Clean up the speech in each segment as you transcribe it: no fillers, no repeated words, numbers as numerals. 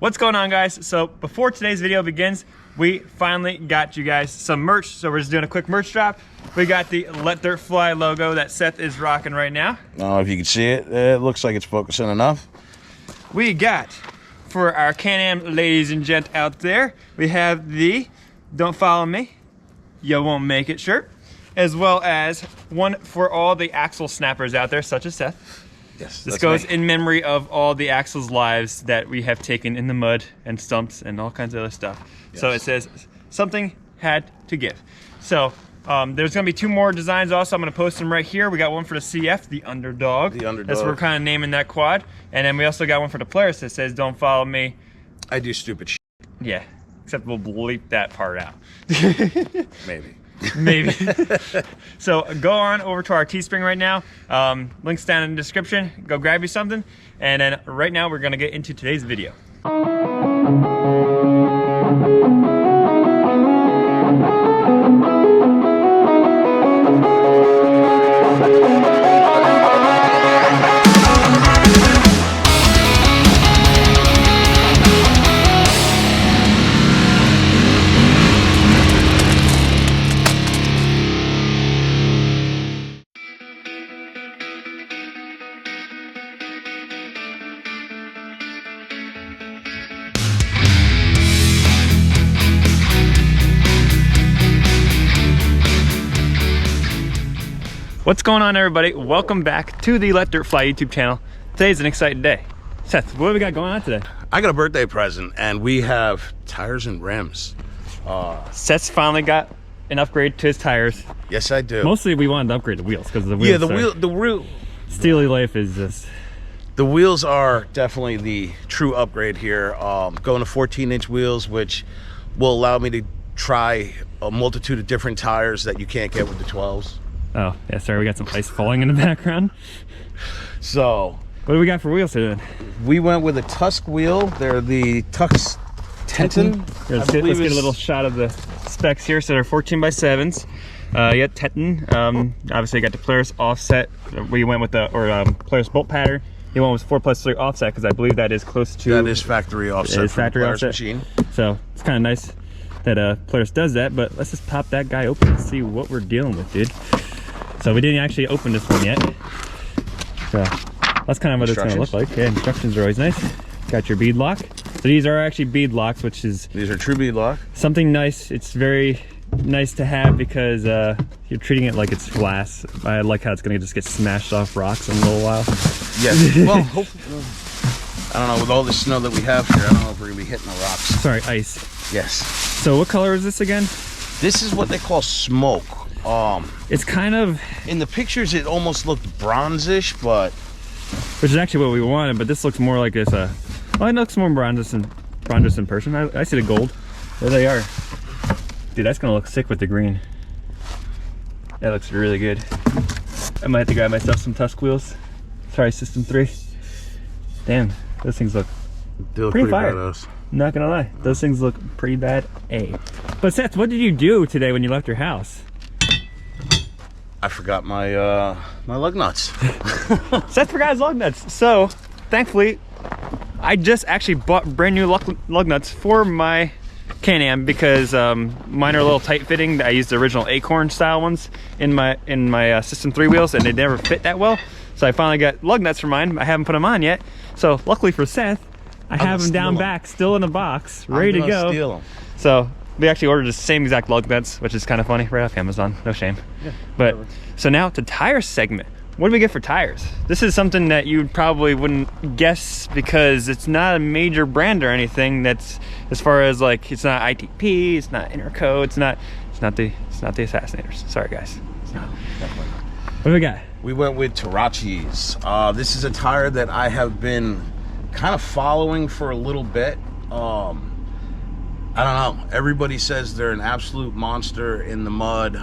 What's going on, guys? So before today's video begins, we finally got you guys some merch. So we're just doing a quick merch drop. We got the Let Dirt Fly logo that Seth is rocking right now. I don't know if you can see it. It looks like it's focusing enough. We got, for our Can-Am ladies and gent out there, we have the Don't Follow Me, You Won't Make It shirt, as well as one for all the axle snappers out there, such as Seth. Yes, this goes in memory of all the axles' lives that we have taken in the mud and stumps and all kinds of other stuff. Yes. So it says, something had to give. So there's going to be two more designs also. I'm going to post them right here. We got one for the CF, the Underdog. The Underdog. That's what we're kind of naming that quad. And then we also got one for the Polaris that says, Don't Follow Me. I do stupid shit. Yeah, except we'll bleep that part out. Maybe. Maybe. So go on over to our Teespring right now. Links down in the description. Go grab you something. And then right now we're going to get into today's video. What's going on, everybody? Welcome back to the Let Dirt Fly YouTube channel. Today's an exciting day. Seth, what do we got going on today? I got a birthday present, and we have tires and rims. Seth's finally got an upgrade to his tires. Yes, I do. Mostly we wanted to upgrade the wheels because the wheels. Yeah, the wheel. Steely Life is just. The wheels are definitely the true upgrade here. Going to 14-inch wheels, which will allow me to try a multitude of different tires that you can't get with the 12s. Oh, yeah, sorry, we got some ice falling in the background. So, what do we got for wheels today? We went with a Tusk wheel. They're the Tusk Teton. Let's get a little shot of the specs here. So they're 14x7s. You got Teton. Obviously, you got the Polaris offset. We went with the Polaris bolt pattern. You went with 4+3 offset because I believe that is close to. That is factory offset. It is factory Polaris offset machine. So it's kind of nice that Polaris does that. But let's just pop that guy open and see what we're dealing with, dude. So we didn't actually open this one yet. So that's kind of what it's going to look like. Yeah, instructions are always nice. Got your beadlock. So these are actually beadlocks, which is... These are true beadlock. Something nice. It's very nice to have because you're treating it like it's glass. I like how it's going to just get smashed off rocks in a little while. Yes. Well, hopefully... I don't know, with all the snow that we have here, I don't know if we're going to be hitting the rocks. Sorry, ice. Yes. So what color is this again? This is what they call smoke. It's kind of... In the pictures, it almost looked bronzish, but... Which is actually what we wanted, but this looks more like it's a... Well, it looks more bronzish in person. I see the gold. There they are. Dude, that's gonna look sick with the green. That looks really good. I might have to grab myself some Tusk wheels. Sorry, System 3. Damn, those things look pretty fire. Badass. Not gonna lie, those things look pretty bad. But Seth, what did you do today when you left your house? I forgot my my lug nuts. Seth forgot his lug nuts. So, thankfully, I just actually bought brand new lug nuts for my Can-Am because mine are a little tight fitting. I used the original Acorn style ones in my System 3 wheels, and they never fit that well. So I finally got lug nuts for mine. I haven't put them on yet. So luckily for Seth, I have them down back, still in the box, ready to go. Steal them. So we actually ordered the same exact lug nuts, which is kind of funny, right off Amazon. No shame. Yeah, but so now to tire segment. What do we get for tires? This is something that you probably wouldn't guess because it's not a major brand or anything. That's as far as like it's not ITP, it's not Interco, it's not the Assassinators. Sorry guys. It's not. What do we got? We went with Terache's. This is a tire that I have been kind of following for a little bit. I don't know. Everybody says they're an absolute monster in the mud.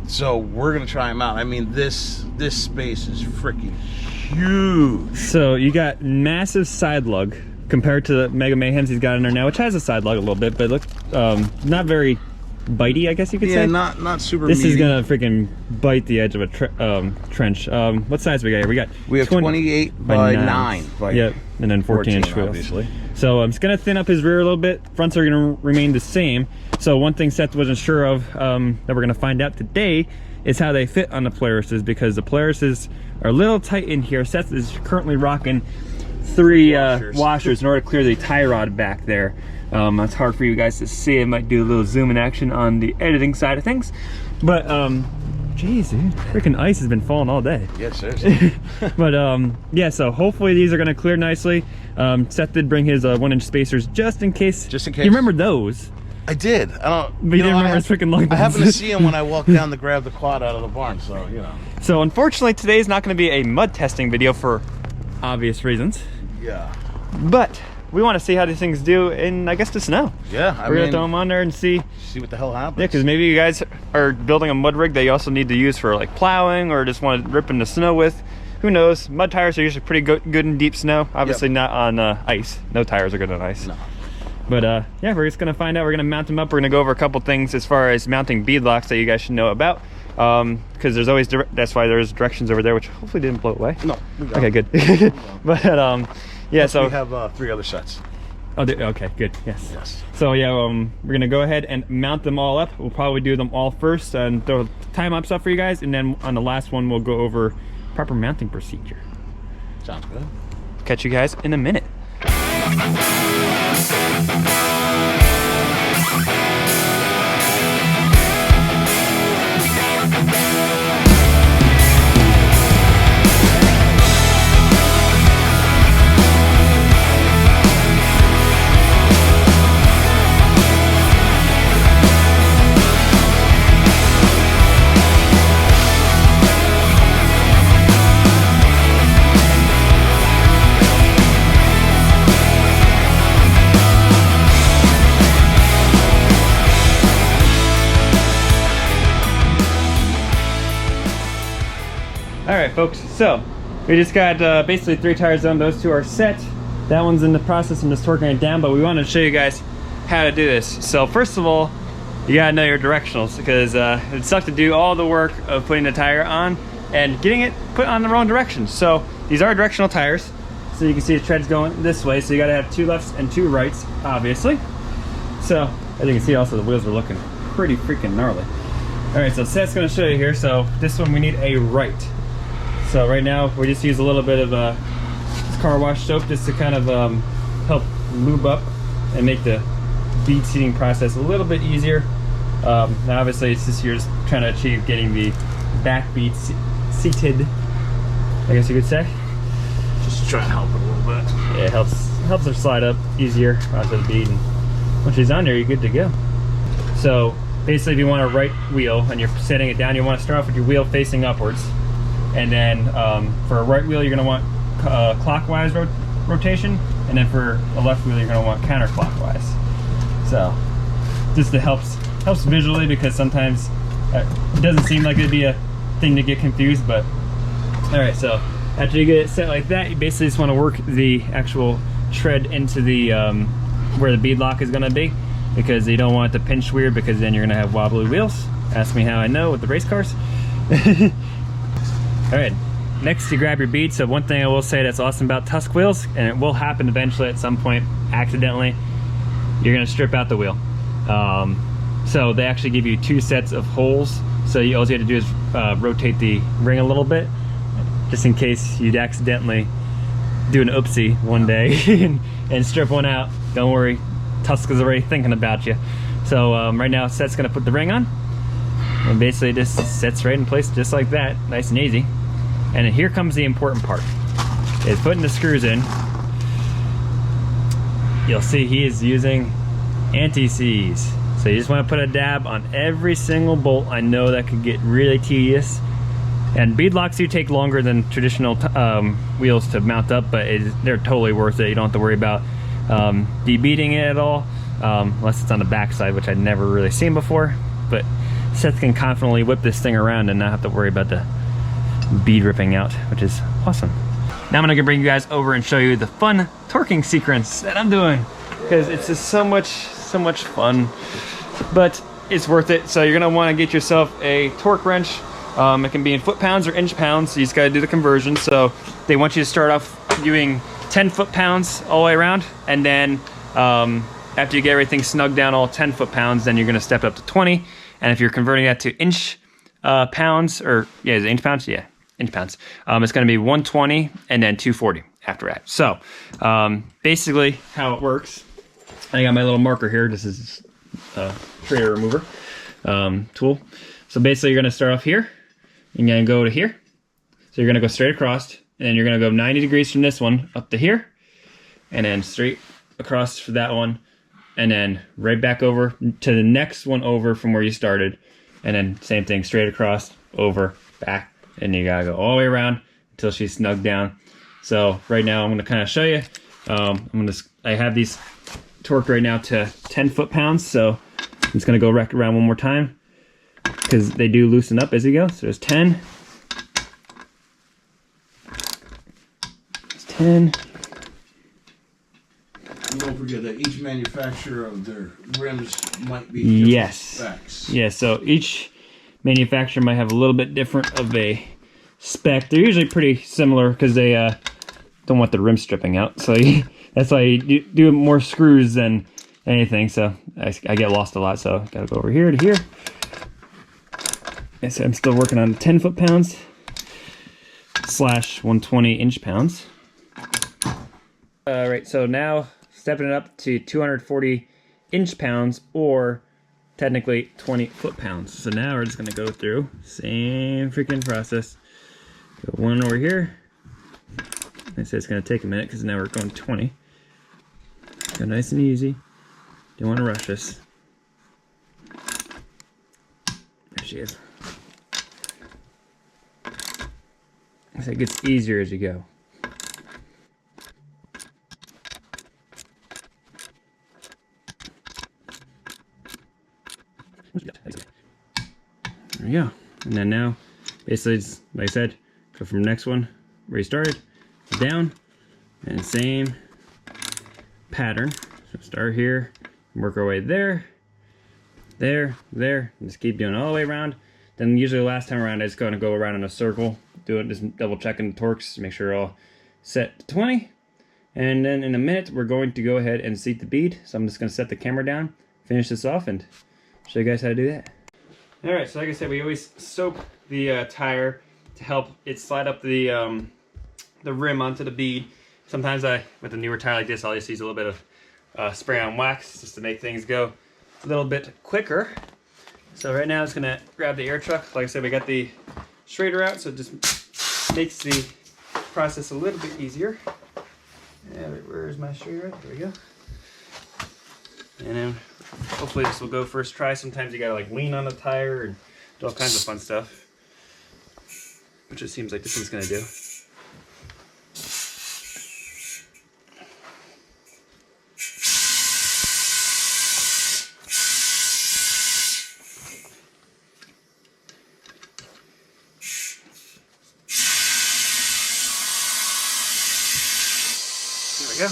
So we're gonna try them out. I mean, this space is freaking huge. So you got massive side lug compared to the Mega Mayhems he's got in there now, which has a side lug a little bit, but look, not very bitey, I guess you could say. Yeah, not super This meaty. is gonna freaking bite the edge of a trench. What size we got here? We have 28 by 9. Yep, and then 14-inch wheels. Obviously. So I'm just gonna thin up his rear a little bit. Fronts are gonna remain the same. So one thing Seth wasn't sure of that we're gonna find out today is how they fit on the Polarises, because the Polarises are a little tight in here. Seth is currently rocking 3 washers in order to clear the tie rod back there. It's hard for you guys to see. I might do a little zoom in action on the editing side of things. But, geez, dude, freaking ice has been falling all day. Yeah, seriously. But, yeah, so hopefully these are gonna clear nicely. Seth did bring his 1-inch spacers just in case. Just in case. You remember those? I did. I don't. But you didn't remember his freaking lug nuts. I happened to see him when I walked down to grab the quad out of the barn, so, you know. So, unfortunately, today's not gonna be a mud testing video for obvious reasons. Yeah. But we want to see how these things do in, I guess, the snow. Yeah, we're gonna throw them on there and see what the hell happens. Yeah, because maybe you guys are building a mud rig that you also need to use for like plowing, or just want to rip in the snow with. Who knows? Mud tires are usually pretty good in deep snow. Obviously not on ice. No tires are good on ice. No. But yeah, we're just gonna find out. We're gonna mount them up. We're gonna go over a couple things as far as mounting beadlocks that you guys should know about. Because there's always that's why there's directions over there, which hopefully didn't blow away. No. Okay, good. But yeah, so we have 3 other sets. Oh, okay, good. Yes. Yes. So yeah, we're gonna go ahead and mount them all up. We'll probably do them all first and throw time lapse up for you guys, and then on the last one we'll go over proper mounting procedure. Sounds good. Catch you guys in a minute. Alright folks, so we just got basically 3 tires done. Those 2 are set. That one's in the process of just torquing it down, but we wanted to show you guys how to do this. So first of all, you gotta know your directionals, because it sucks to do all the work of putting the tire on and getting it put on the wrong direction. So these are directional tires, so you can see the tread's going this way, so you gotta have 2 lefts and 2 rights, obviously. So as you can see, also the wheels are looking pretty freaking gnarly. Alright, so Seth's gonna show you here. So this one we need a right. So right now we just use a little bit of car wash soap just to kind of help lube up and make the bead seating process a little bit easier. Now obviously it's just you're just trying to achieve getting the back bead seated, I guess you could say. Just try and help it a little bit. Yeah, it helps her slide up easier onto the bead, and when she's on there you're good to go. So basically if you want a right wheel and you're setting it down, you want to start off with your wheel facing upwards. And then for a right wheel, you're going to want clockwise rotation, and then for a left wheel, you're going to want counterclockwise. So just it helps visually, because sometimes it doesn't seem like it'd be a thing to get confused. But all right, so after you get it set like that, you basically just want to work the actual tread into the where the bead lock is going to be, because you don't want it to pinch weird, because then you're going to have wobbly wheels. Ask me how I know with the race cars. All right, next you grab your bead. So one thing I will say that's awesome about Tusk wheels, and it will happen eventually at some point accidentally, you're gonna strip out the wheel. So they actually give you 2 sets of holes. So all you have to do is rotate the ring a little bit, just in case you'd accidentally do an oopsie one day and strip one out. Don't worry, Tusk is already thinking about you. So right now Seth's gonna put the ring on, and basically it just sets right in place just like that, nice and easy. And here comes the important part, is putting the screws in. You'll see he is using anti-seize. So you just want to put a dab on every single bolt. I know that could get really tedious. And beadlocks do take longer than traditional wheels to mount up, but they're totally worth it. You don't have to worry about debeading it at all, unless it's on the back side, which I'd never really seen before. But Seth can confidently whip this thing around and not have to worry about the bead ripping out, which is awesome. Now I'm gonna bring you guys over and show you the fun torquing sequence that I'm doing, because it's just so much fun. But it's worth it. So you're gonna wanna get yourself a torque wrench. It can be in foot-pounds or inch-pounds, so you just gotta do the conversion. So they want you to start off doing 10 foot-pounds all the way around, and then after you get everything snugged down all 10 foot-pounds, then you're gonna step up to 20. And if you're converting that to inch pounds, or yeah, is it inch pounds? Yeah, inch pounds. It's gonna be 120 and then 240 after that. So basically how it works, I got my little marker here. This is a trailer remover tool. So basically you're gonna start off here, you're gonna go to here. So you're gonna go straight across, and then you're gonna go 90 degrees from this one up to here, and then straight across for that one, and then right back over to the next one over from where you started, and then same thing, straight across, over, back, and you gotta go all the way around until she's snugged down. So right now I'm gonna kind of show you. I have these torqued right now to 10 foot-pounds, so I'm just gonna go wreck around one more time because they do loosen up as you go. So there's 10. It's 10. Don't forget that each manufacturer of their rims might be different specs. Yeah, so each manufacturer might have a little bit different of a spec. They're usually pretty similar because they don't want the rim stripping out. So that's why you do more screws than anything. So I get lost a lot. So gotta go over here to here. So I'm still working on 10 foot-pounds / 120 inch-pounds. All right, so now stepping it up to 240 inch-pounds, or technically 20 foot-pounds. So now we're just gonna go through same freaking process. Go one over here. I say it's gonna take a minute because now we're going 20. Go nice and easy. Don't want to rush this. There she is. So it gets easier as you go. There we go. And then now, basically, it's, like I said, go from the next one where you started, down, and same pattern. So start here, work our way there, there, there, and just keep doing all the way around. Then usually the last time around, I just going to go around in a circle, do it, just double checking the torques, make sure all set to 20. And then in a minute, we're going to go ahead and seat the bead. So I'm just going to set the camera down, finish this off, and show you guys how to do that. All right, so like I said, we always soak the tire to help it slide up the rim onto the bead. Sometimes with a newer tire like this, I'll just use a little bit of spray on wax just to make things go a little bit quicker. So right now, I'm just gonna grab the air truck. Like I said, we got the straighter out, so it just makes the process a little bit easier. And where's my straighter out? There we go. And then hopefully this will go first try. Sometimes you gotta like lean on the tire and do all kinds of fun stuff, which it seems like this one's gonna do. There we go.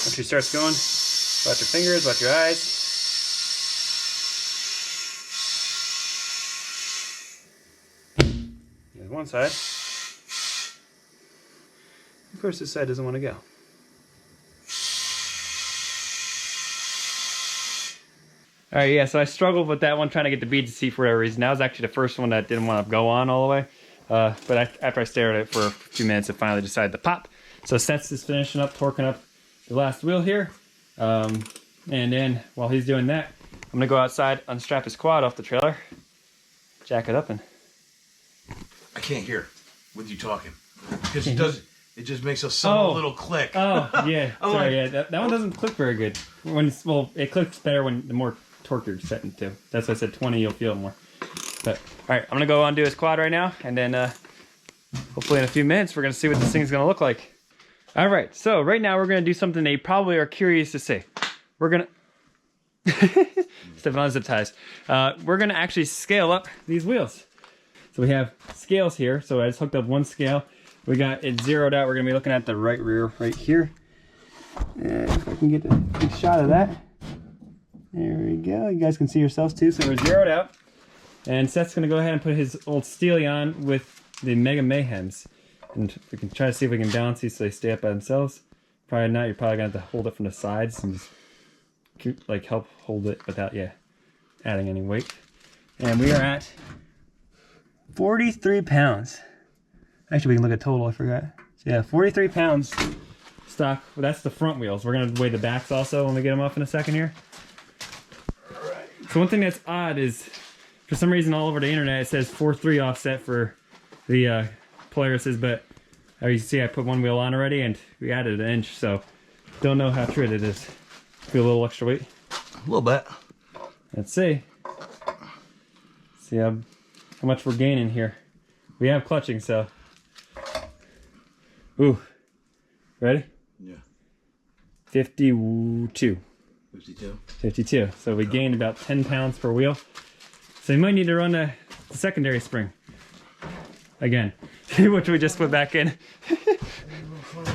Once she starts going, watch your fingers, watch your eyes. There's one side. Of course, this side doesn't want to go. Alright, yeah, so I struggled with that one, trying to get the bead to see for whatever reason. That was actually the first one that didn't want to go on all the way. But after I stared at it for a few minutes, it finally decided to pop. So Seth's is finishing up, torquing up the last wheel here. And then while he's doing that, I'm gonna go outside, unstrap his quad off the trailer, jack it up, and I can't hear with you talking because it just makes a little click. Oh yeah, sorry, yeah, that one doesn't click very good. Well, it clicks better when the more torque you're setting to. That's why I said 20, you'll feel more. But all right, I'm gonna go undo his quad right now, and then hopefully in a few minutes we're gonna see what this thing's gonna look like. All right, so right now we're gonna do something they probably are curious to see. We're gonna stepping on zip ties. We're gonna actually scale up these wheels. So we have scales here. So I just hooked up one scale. We got it zeroed out. We're gonna be looking at the right rear right here. And if I can get a good shot of that. There we go. You guys can see yourselves too. So we're zeroed out. And Seth's going to go ahead and put his old Steely on with the Mega Mayhems. And we can try to see if we can balance these so they stay up by themselves. Probably not. You're probably going to have to hold it from the sides and just like help hold it without adding any weight. And we are at 43 pounds. Actually, we can look at total. I forgot. So yeah, 43 pounds stock. Well, that's the front wheels. We're going to weigh the backs also when we get them off in a second here. So one thing that's odd is, for some reason all over the internet it says 4.3 offset for the Polarises, but as you see I put one wheel on already and we added an inch, so don't know how true it is. Feel a little extra weight? A little bit. Let's see. See how much we're gaining here. We have clutching, so. Ooh. Ready? Yeah. 52. 52. So we gained about 10 pounds per wheel. So you might need to run the secondary spring again, which we just put back in.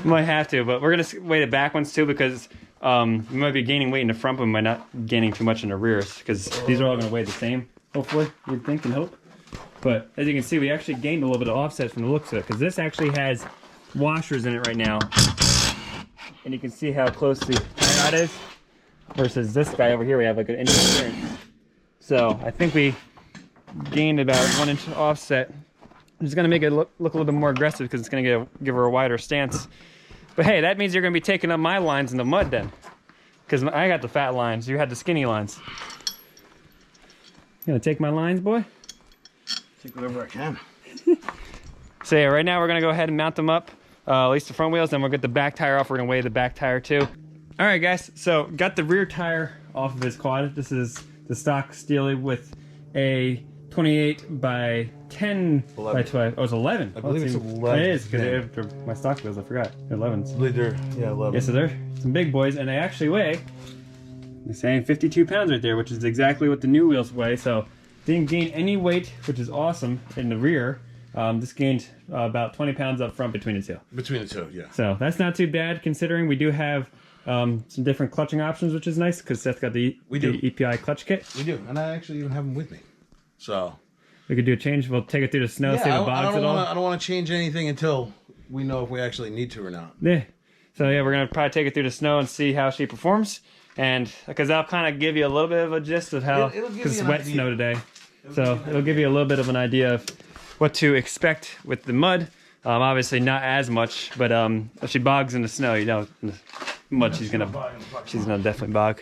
Might have to, but we're gonna weigh the back ones too because we might be gaining weight in the front, but we might not gaining too much in the rears because these are all gonna weigh the same. Hopefully, you'd think and hope. But as you can see, we actually gained a little bit of offset from the looks of it because this actually has washers in it right now, and you can see how close the tie rod is. Versus this guy over here, we have like an inch clearance. So I think we gained about 1 inch offset. It's going to make it look a little bit more aggressive because it's going to give her a wider stance. But hey, that means you're going to be taking up my lines in the mud then. Because I got the fat lines, you had the skinny lines. You going to take my lines, boy? Take whatever I can. So yeah, right now we're going to go ahead and mount them up. At least the front wheels, then we'll get the back tire off. We're going to weigh the back tire too. All right, guys, so got the rear tire off of his quad. This is the stock Steely with a 28 by 10 by 12. Oh, it's 11. I believe it's 11. It is, because my stock wheels, I forgot. They're 11s. I believe they're, yeah, 11. Yeah, so they're some big boys, and they actually weigh, they're saying 52 pounds right there, which is exactly what the new wheels weigh. So didn't gain any weight, which is awesome, in the rear. This gained about 20 pounds up front between the two. Between the two, yeah. So that's not too bad, considering we do have some different clutching options, which is nice because Seth got the EPI clutch kit. We do, and I actually even have them with me. So we could do a change. We'll take it through the snow, see if it bogs at all. I don't want to change anything until we know if we actually need to or not. Yeah. So yeah, we're gonna probably take it through the snow and see how she performs, and because that'll kind of give you a little bit of a gist of how, because it's wet snow today, so it'll give you a little bit of an idea of what to expect with the mud. Obviously not as much, but if she bogs in the snow, you know, in the mud she's gonna definitely bog.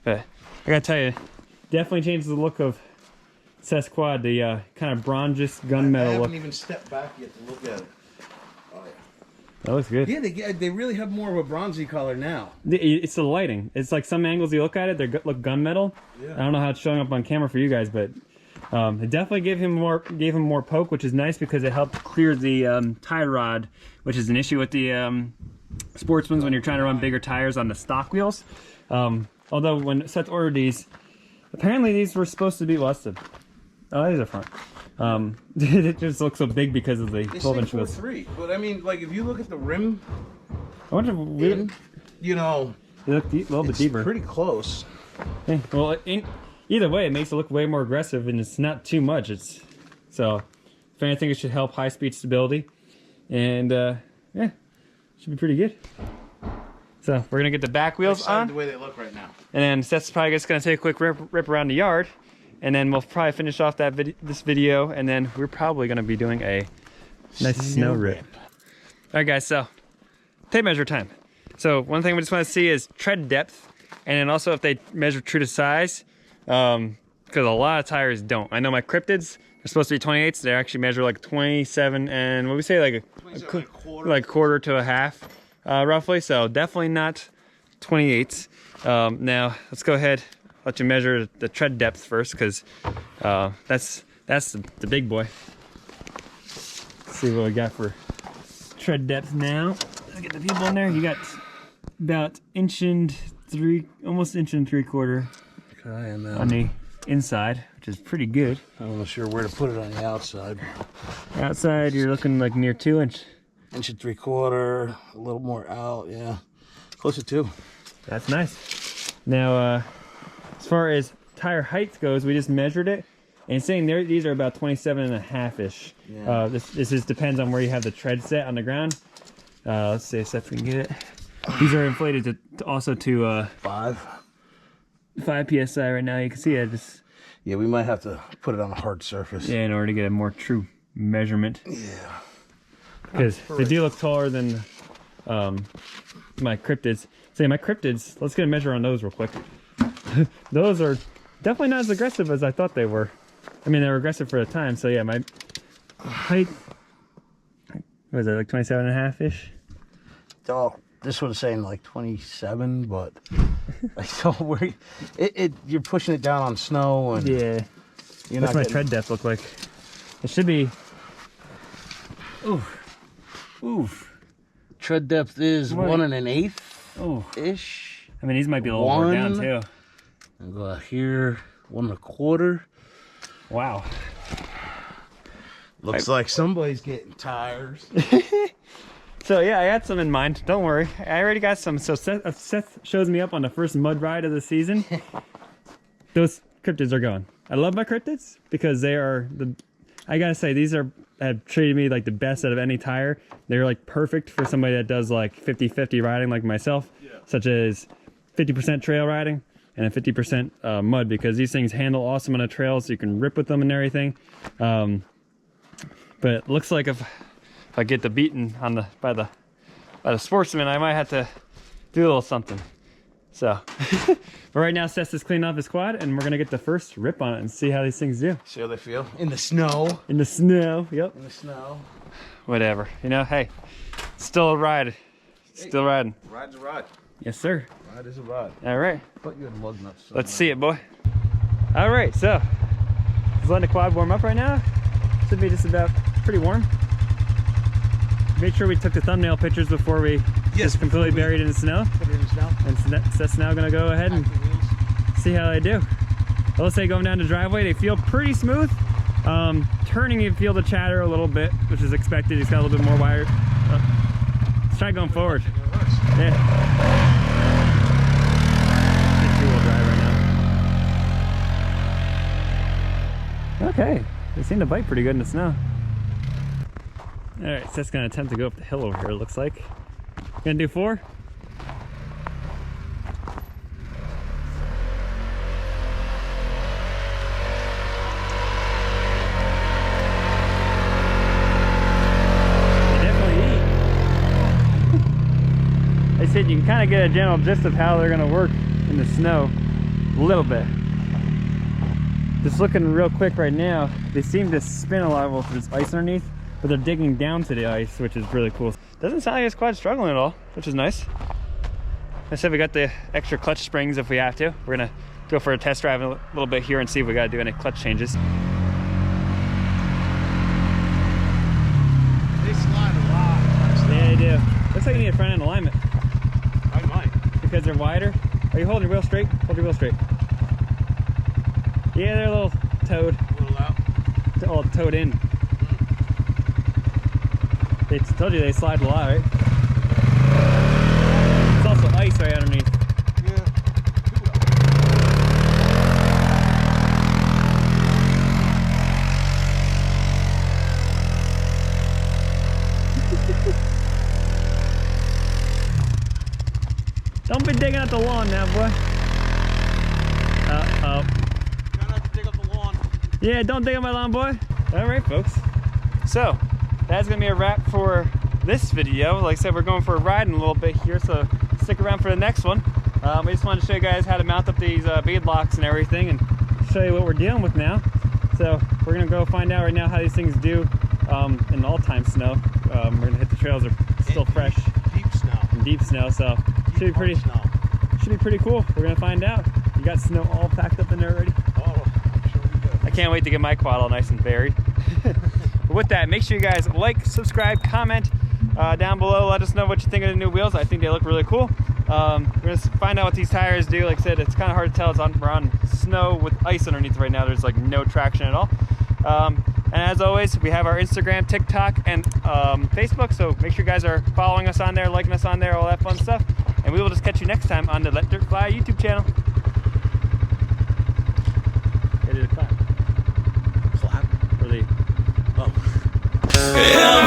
But I gotta tell you, definitely changes the look of Seth's quad. The kind of bronzest gunmetal look. I haven't even stepped back yet to look at it. Oh yeah, that looks good. Yeah, they really have more of a bronzy color now. It's the lighting. It's like some angles you look at it, they look gunmetal. Yeah. I don't know how it's showing up on camera for you guys, but it definitely gave him more poke, which is nice because it helped clear the tie rod, which is an issue with the Sportsmans when you're trying to run bigger tires on the stock wheels. Although when Seth ordered these, apparently these were supposed to be, well, these are front. It just looks so big because of the 12-inch wheels. 4.3, but I mean, like if you look at the rim, I wonder if you know, they look a little bit deeper. Pretty close. Yeah, well, either way, it makes it look way more aggressive, and it's not too much. So, if anything, it should help high-speed stability, and yeah, should be pretty good. So we're gonna get the back wheels on. The way they look right now. And then Seth's probably just gonna take a quick rip around the yard, and then we'll probably finish off this video, and then we're probably gonna be doing a nice snow rip. All right, guys. So tape measure time. So one thing we just want to see is tread depth, and then also if they measure true to size, because a lot of tires don't. I know my cryptids are supposed to be 28s. They actually measure like 27 and what we say, like a quarter to a half, roughly. So definitely not 28s. Now let's go ahead, let you measure the tread depth first, because that's the big boy. Let's see what we got for tread depth now. Let's get the people in there. You got about almost inch and 3/4 on the inside, which is pretty good. I'm not sure where to put it on the outside. Outside, you're looking like near 2 inch. 1 and 3/4, a little more out, yeah. Close to 2. That's nice. Now, As far as tire height goes, we just measured it, and it's saying these are about 27.5-ish. Yeah. This just depends on where you have the tread set on the ground. Let's see if Seth can get it. These are inflated to also to 5 psi right now. You can see it just. Yeah, we might have to put it on a hard surface. Yeah, in order to get a more true measurement. Yeah. Because they do look taller than my cryptids. So my cryptids, let's get a measure on those real quick. Those are definitely not as aggressive as I thought they were. I mean, they were aggressive for the time. So yeah, my height, what is it, like 27.5-ish? Oh, this one's saying like 27, but like, so you're pushing it down on snow, and yeah. What's my tread depth look like? It should be. Oof. Tread depth is 1 1/8 ish. I mean, these might be a little more down too. And go out here, 1 1/4. Wow. Looks like somebody's getting tires. So yeah, I had some in mind. Don't worry, I already got some. So Seth shows me up on the first mud ride of the season. Those cryptids are gone. I love my cryptids because they are I gotta say, these have treated me like the best out of any tire. They're like perfect for somebody that does like 50-50 riding like myself, such as 50% trail riding and a 50% mud, because these things handle awesome on a trail, so you can rip with them and everything. But it looks like if I get the beating on by the Sportsman, I might have to do a little something. So, but right now Seth's just cleaning off his quad, and we're gonna get the first rip on it and see how these things do. See how they feel in the snow. In the snow, yep. In the snow. Whatever, you know. Hey, still a ride. Still riding. Ride's a ride. Yes, sir. Ride is a ride. All right. Put you in lug nuts. Let's see it, boy. All right, so just letting the quad warm up right now. Should be just about pretty warm. Make sure we took the thumbnail pictures before we just completely buried in the snow. Put it in the snow. And Seth's now gonna go ahead and see how they do. I will say, going down the driveway, they feel pretty smooth. Turning, you feel the chatter a little bit, which is expected. It's got a little bit more wire. Let's try going forward. Yeah. Two-wheel drive right now. Okay, they seem to bite pretty good in the snow. All right, Seth's gonna attempt to go up the hill over here, it looks like. Gonna do 4? They definitely eat. They said you can kind of get a general gist of how they're gonna work in the snow a little bit. Just looking real quick right now, they seem to spin a lot with this ice underneath, but they're digging down to the ice, which is really cool. Doesn't sound like this quad's struggling at all, which is nice. I said we got the extra clutch springs if we have to. We're gonna go for a test drive in a little bit here and see if we gotta do any clutch changes. They slide a lot. Yeah, they do. Looks like you need a front end alignment. I might. Because they're wider. Are you holding your wheel straight? Hold your wheel straight. Yeah, they're a little towed. A little out. All towed in. They told you they slide a lot, right? It's also ice right underneath. Yeah. Don't be digging up the lawn now, boy. Uh-oh. Try not to dig up the lawn. Yeah, don't dig up my lawn, boy. All right, folks. So, that's gonna be a wrap for this video. Like I said, we're going for a ride in a little bit here, so stick around for the next one. We just wanted to show you guys how to mount up these beadlocks and everything, and show you what we're dealing with now. So we're gonna go find out right now how these things do in all-time snow. We're gonna hit the trails, are still fresh. Deep snow. In deep snow, so should be pretty cool. We're gonna find out. You got snow all packed up in there already? Oh, sure we do. I can't wait to get my quad all nice and buried. But with that, make sure you guys like, subscribe, comment down below. Let us know what you think of the new wheels. I think they look really cool. We're gonna find out what these tires do. Like I said, it's kind of hard to tell. We're on snow with ice underneath right now. There's like no traction at all. And as always, we have our Instagram, TikTok, and Facebook. So make sure you guys are following us on there, liking us on there, all that fun stuff. And we will just catch you next time on the Let Dirt Fly YouTube channel. did a clap. Clap? Or they... Oh.